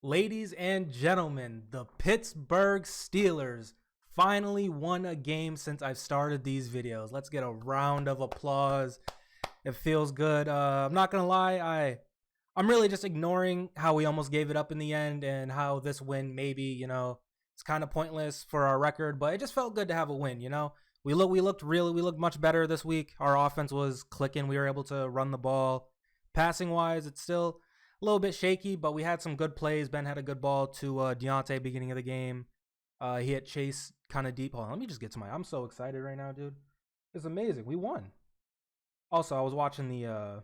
Ladies and gentlemen, the Pittsburgh Steelers finally won a game since I've started these videos. Let's get a round of applause. It feels good. I'm not gonna lie, I'm really just ignoring how we almost gave it up in the end and how this win maybe, it's kind of pointless for our record, but it just felt good to have a win. We looked much better this week. Our offense was clicking. We were able to run the ball. Passing wise, it's still a little bit shaky, but we had some good plays. Ben had a good ball to Deontay beginning of the game. He hit Chase kind of deep. Hold on, let me just get to I'm so excited right now, dude. It's amazing. We won. Also, I was watching the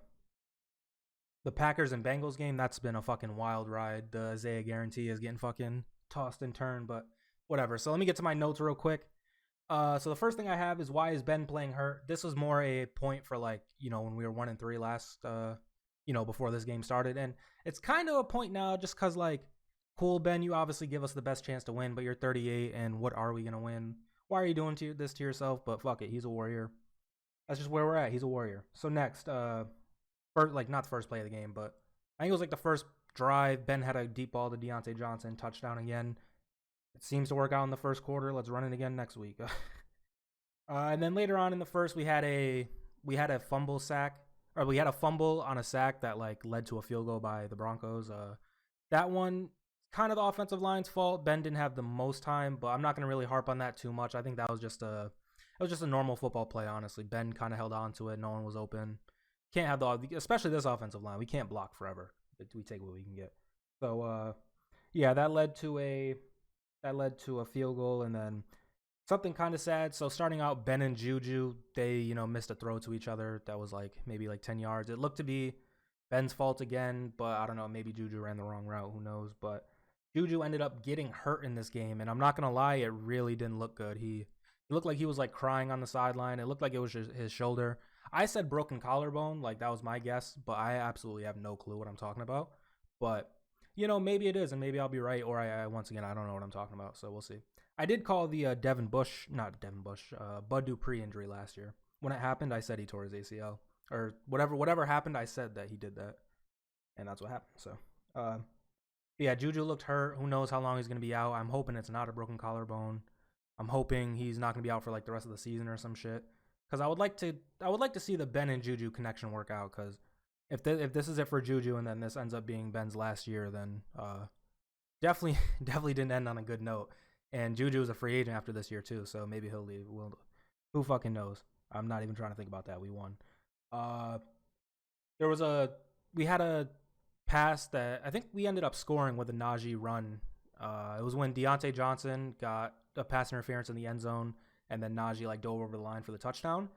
Packers and Bengals game. That's been a fucking wild ride. The Isaiah guarantee is getting fucking tossed and turned, but whatever. So let me get to my notes real quick. So the first thing I have is, why is Ben playing hurt? This was more a point for when we were 1-3 last before this game started, and it's kind of a point now just because cool, Ben, you obviously give us the best chance to win, but you're 38 and what are we gonna win? Why are you doing this to yourself? But fuck it, he's a warrior. That's just where we're at. He's a warrior. So next, first, not the first play of the game, but I think it was the first drive. Ben had a deep ball to Deontay Johnson, touchdown again. It seems to work out in the first quarter. Let's run it again next week. And then later on in the first, we had a fumble sack, or we had a fumble on a sack that led to a field goal by the Broncos. That one, kind of the offensive line's fault. Ben didn't have the most time, but I'm not going to really harp on that too much. I think that was just a normal football play, honestly. Ben kind of held on to it. No one was open. Can't have especially this offensive line. We can't block forever. We take what we can get. So, yeah, that led to a field goal, and then something kind of sad. So starting out, Ben and Juju, they missed a throw to each other that was maybe 10 yards. It looked to be Ben's fault again, but I don't know, maybe Juju ran the wrong route, who knows. But Juju ended up getting hurt in this game, and I'm not gonna lie, it really didn't look good. He looked like he was crying on the sideline. It looked like it was just his shoulder. I said broken collarbone, that was my guess, but I absolutely have no clue what I'm talking about. But maybe it is, and maybe I'll be right, or I once again, I don't know what I'm talking about, so we'll see. I did call the Bud Dupree injury last year. When it happened, I said he tore his ACL. Or whatever happened, I said that he did that. And that's what happened, so. Yeah, Juju looked hurt. Who knows how long he's going to be out. I'm hoping it's not a broken collarbone. I'm hoping he's not going to be out for the rest of the season or some shit. Because I would like to see the Ben and Juju connection work out, because if this is it for Juju and then this ends up being Ben's last year, then definitely didn't end on a good note. And Juju is a free agent after this year too, so maybe he'll leave. Who fucking knows? I'm not even trying to think about that. We won. We had a pass that I think we ended up scoring with a Najee run. It was when Deontay Johnson got a pass interference in the end zone, and then Najee dove over the line for the touchdown.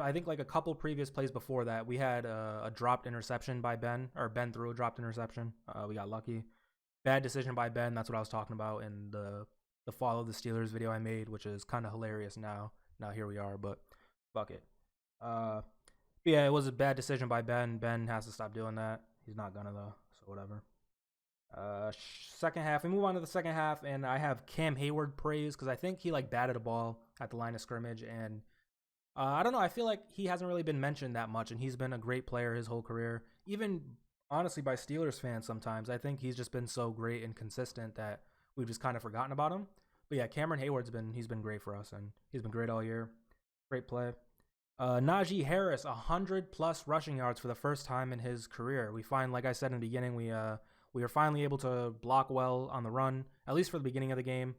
I think a couple previous plays before that, we had a dropped interception by Ben, or Ben threw a dropped interception. We got lucky. Bad decision by Ben. That's what I was talking about in the follow the Steelers video I made, which is kind of hilarious now. Now here we are, but fuck it. But yeah, it was a bad decision by Ben. Ben has to stop doing that. He's not gonna though, so whatever. Second half, we move on to the second half, and I have Cam Hayward praise because I think he batted a ball at the line of scrimmage, and I don't know, I feel like he hasn't really been mentioned that much, and he's been a great player his whole career, even honestly by Steelers fans sometimes. I think he's just been so great and consistent that we've just kind of forgotten about him. But yeah, Cameron Hayward's been great for us, and he's been great all year. Great play. Najee Harris, 100+ rushing yards for the first time in his career. We find, like I said in the beginning, we were finally able to block well on the run, at least for the beginning of the game.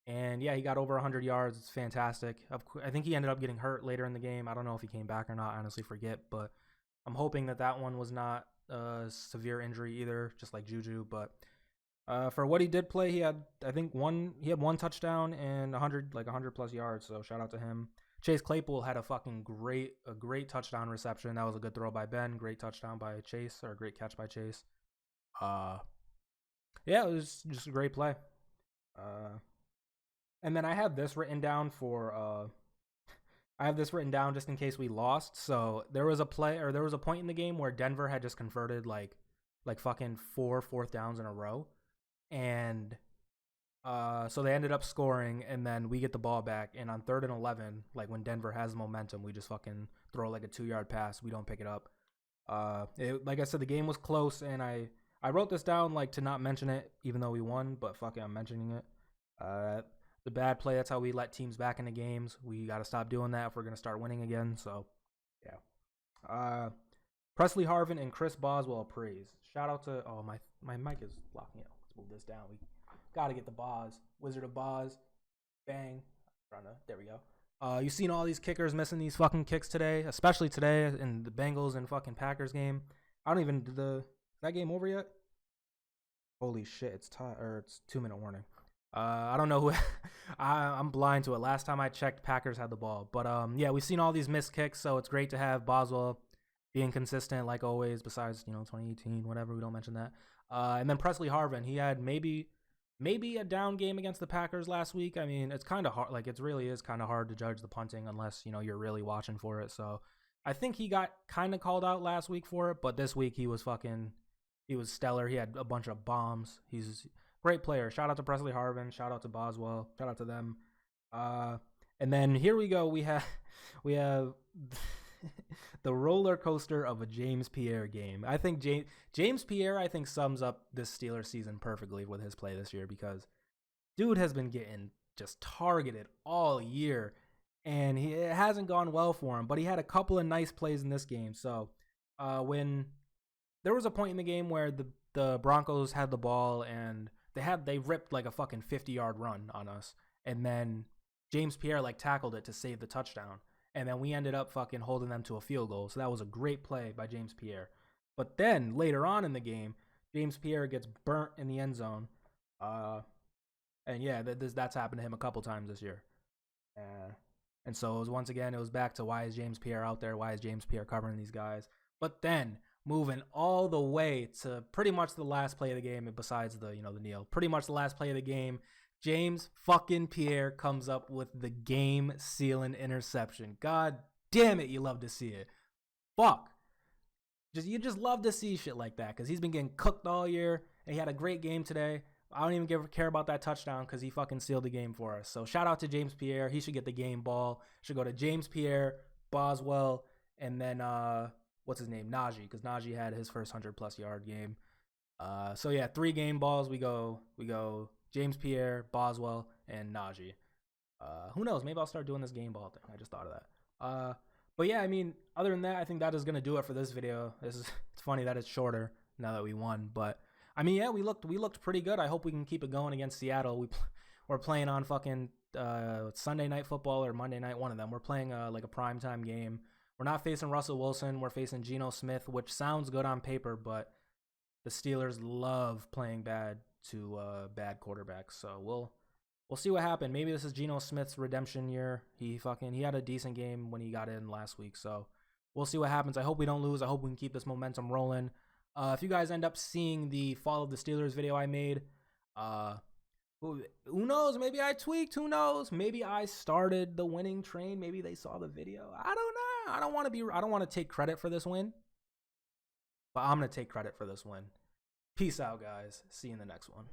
And yeah, he got over 100 yards. It's fantastic. I think he ended up getting hurt later in the game. I don't know if he came back or not. I honestly forget, but I'm hoping that one was not a severe injury either, just like Juju. But for what he did play, he had one touchdown and 100+ yards. So shout out to him. Chase Claypool had a great touchdown reception. That was a good throw by Ben. Great touchdown by Chase, or a great catch by Chase. Yeah, it was just a great play. And then I have this written down just in case we lost. So there was a point in the game where Denver had just converted fucking 4 fourth downs in a row. And so they ended up scoring, and then we get the ball back, and on 3rd and 11, when Denver has momentum, we just fucking throw a 2-yard pass. We don't pick it up. Like I said, the game was close, and I I wrote this down like to not mention it, even though we won, but fuck it, I'm mentioning it. The bad play. That's how we let teams back into games. We got to stop doing that if we're gonna start winning again. So, yeah. Presley Harvin and Chris Boswell praise. Shout out to my mic is blocking it. Let's move this down. We got to get the Boz. Wizard of Boz. Bang. There we go. You seen all these kickers missing these fucking kicks today, especially today in the Bengals and fucking Packers game. I don't even is that game over yet? Holy shit, it's 2-minute warning. I don't know who I'm blind to it. Last time I checked, Packers had the ball. But yeah, we've seen all these missed kicks, so it's great to have Boswell being consistent like always, besides, 2018, whatever, we don't mention that. And then Presley Harvin, he had maybe a down game against the Packers last week. I mean, it's kind of hard, like it really is kind of hard to judge the punting unless, you're really watching for it. So I think he got kind of called out last week for it, but this week he was stellar. He had a bunch of bombs. He's great player. Shout out to Presley Harvin. Shout out to Boswell. Shout out to them. And then here we go. We have the roller coaster of a James Pierre game. I think James Pierre, I think, sums up this Steelers season perfectly with his play this year, because dude has been getting just targeted all year, and it hasn't gone well for him, but he had a couple of nice plays in this game. So when there was a point in the game where the Broncos had the ball and they ripped like a fucking 50-yard run on us, and then James Pierre like tackled it to save the touchdown. And then we ended up fucking holding them to a field goal. So that was a great play by James Pierre. But then later on in the game, James Pierre gets burnt in the end zone. And yeah, that's happened to him a couple times this year. And so it was back to, why is James Pierre out there? Why is James Pierre covering these guys? But then moving all the way to pretty much the last play of the game, besides the kneel, pretty much the last play of the game, James fucking Pierre comes up with the game-sealing interception. God damn it, you love to see it. Fuck. You just love to see shit like that, because he's been getting cooked all year, and he had a great game today. I don't even care about that touchdown, because he fucking sealed the game for us. So shout out to James Pierre. He should get the game ball. Should go to James Pierre, Boswell, and then what's his name? Najee, because Najee had his first 100+ yard game. So yeah, 3 game balls. We go James Pierre, Boswell, and Najee. Who knows? Maybe I'll start doing this game ball thing. I just thought of that. But yeah, I mean, other than that, I think that is gonna do it for this video. It's funny that it's shorter now that we won, but I mean, yeah, we looked pretty good. I hope we can keep it going against Seattle. We're playing on fucking Sunday Night Football or Monday night, one of them. We're playing like a primetime game. We're not facing Russell Wilson. We're facing Geno Smith, which sounds good on paper, but the Steelers love playing bad to bad quarterbacks. So we'll see what happens. Maybe this is Geno Smith's redemption year. He had a decent game when he got in last week. So we'll see what happens. I hope we don't lose. I hope we can keep this momentum rolling. If you guys end up seeing the Fall of the Steelers video I made, who knows? Maybe I tweaked. Who knows? Maybe I started the winning train. Maybe they saw the video. I don't know. I don't want to take credit for this win, but I'm going to take credit for this win. Peace out, guys. See you in the next one.